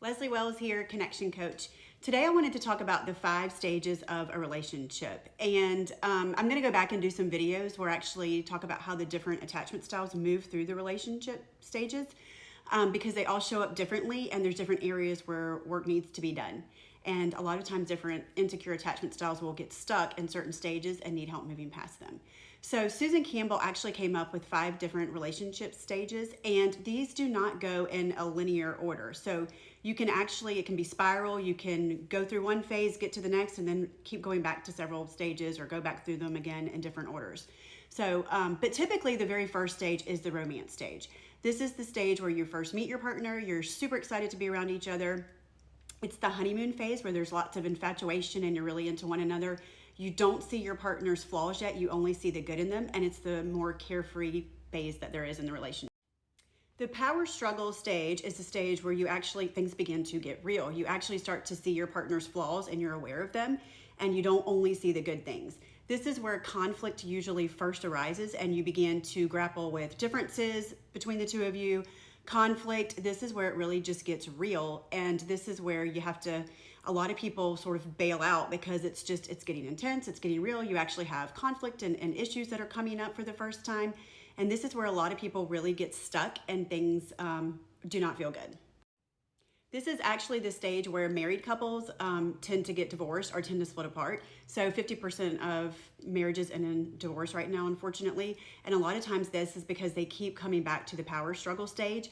Leslie Wells here, Connection Coach. Today I wanted to talk about the 5 stages of a relationship. And I'm going to go back and do some videos where I actually talk about how the different attachment styles move through the relationship stages because they all show up differently and there's different areas where work needs to be done. And a lot of times different insecure attachment styles will get stuck in certain stages and need help moving past them. So Susan Campbell actually came up with 5 different relationship stages, and these do not go in a linear order. So you can actually, it can be spiral, you can go through one phase, get to the next, and then keep going back to several stages or go back through them again in different orders. So, but typically the very first stage is the romance stage. This is the stage where you first meet your partner, you're super excited to be around each other. It's the honeymoon phase where there's lots of infatuation and you're really into one another. You don't see your partner's flaws yet, you only see the good in them, and it's the more carefree phase that there is in the relationship. The power struggle stage is the stage where things begin to get real. You actually start to see your partner's flaws and you're aware of them, and you don't only see the good things. This is where conflict usually first arises and you begin to grapple with differences between the two of you. Conflict, this is where it really just gets real, and this is where you have to, a lot of people sort of bail out because it's getting intense, it's getting real. You actually have conflict and issues that are coming up for the first time, and this is where a lot of people really get stuck and things do not feel good. This is actually the stage where married couples tend to get divorced or tend to split apart. So 50% of marriages end in divorce right now, unfortunately. And a lot of times this is because they keep coming back to the power struggle stage.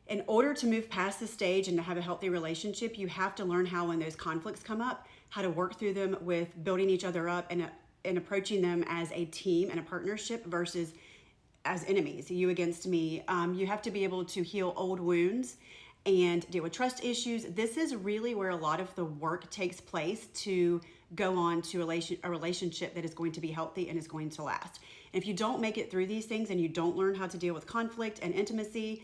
In order to move past this stage and to have a healthy relationship, you have to learn how, when those conflicts come up, how to work through them with building each other up and approaching them as a team and a partnership versus as enemies, you against me. You have to be able to heal old wounds and deal with trust issues. This is really where a lot of the work takes place to go on to a relationship that is going to be healthy and is going to last. And if you don't make it through these things and you don't learn how to deal with conflict and intimacy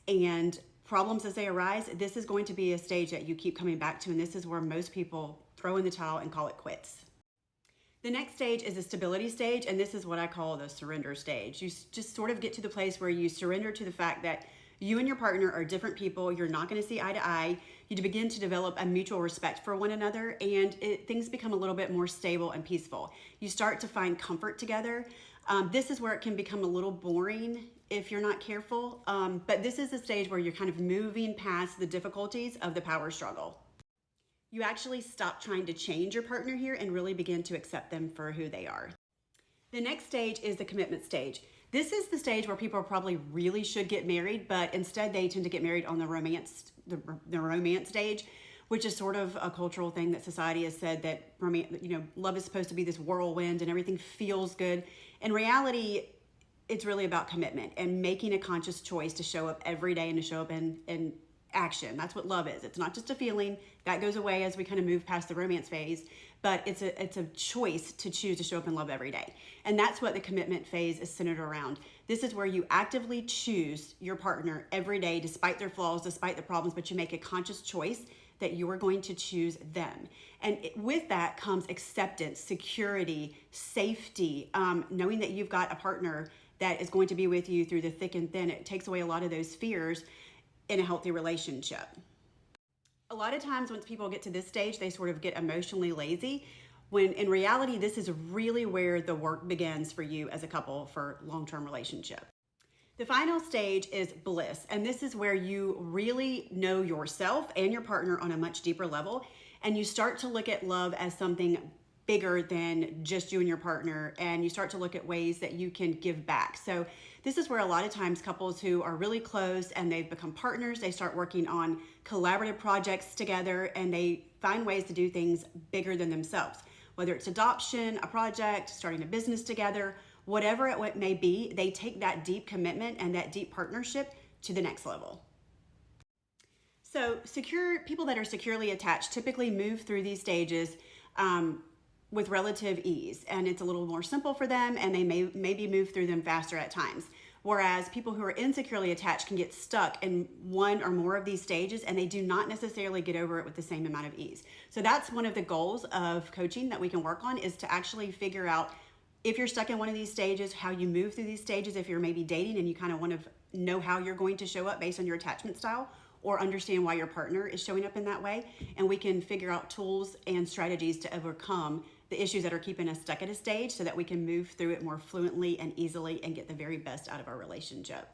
and problems as they arise, this is going to be a stage that you keep coming back to, and this is where most people throw in the towel and call it quits. The next stage is the stability stage, and this is what I call the surrender stage. You just sort of get to the place where you surrender to the fact that you and your partner are different people. You're not going to see eye to eye. You begin to develop a mutual respect for one another, and things become a little bit more stable and peaceful. You start to find comfort together. This is where it can become a little boring if you're not careful, but this is the stage where you're kind of moving past the difficulties of the power struggle. You actually stop trying to change your partner here and really begin to accept them for who they are. The next stage is the commitment stage. This is the stage where people probably really should get married, but instead they tend to get married on the romance stage, which is sort of a cultural thing that society has said that love is supposed to be this whirlwind and everything feels good. In reality, it's really about commitment and making a conscious choice to show up every day and to show up in action. That's what love is. It's not just a feeling that goes away as we kind of move past the romance phase, but it's a choice to choose to show up in love every day. And that's what the commitment phase is centered around. This is where you actively choose your partner every day, despite their flaws, despite the problems, but you make a conscious choice that you are going to choose them. And with that comes acceptance, security, safety, knowing that you've got a partner that is going to be with you through the thick and thin. It takes away a lot of those fears in a healthy relationship. A lot of times once people get to this stage, they sort of get emotionally lazy, when in reality, this is really where the work begins for you as a couple for long-term relationship. The final stage is bliss, and this is where you really know yourself and your partner on a much deeper level, and you start to look at love as something bigger than just you and your partner, and you start to look at ways that you can give back. So this is where a lot of times couples who are really close and they've become partners, they start working on collaborative projects together and they find ways to do things bigger than themselves. Whether it's adoption, a project, starting a business together, whatever it may be, they take that deep commitment and that deep partnership to the next level. So people that are securely attached typically move through these stages with relative ease, and it's a little more simple for them, and they maybe move through them faster at times. Whereas people who are insecurely attached can get stuck in one or more of these stages, and they do not necessarily get over it with the same amount of ease. So that's one of the goals of coaching that we can work on, is to actually figure out if you're stuck in one of these stages, how you move through these stages. If you're maybe dating and you kind of want to know how you're going to show up based on your attachment style, or understand why your partner is showing up in that way. And we can figure out tools and strategies to overcome the issues that are keeping us stuck at a stage so that we can move through it more fluently and easily and get the very best out of our relationship.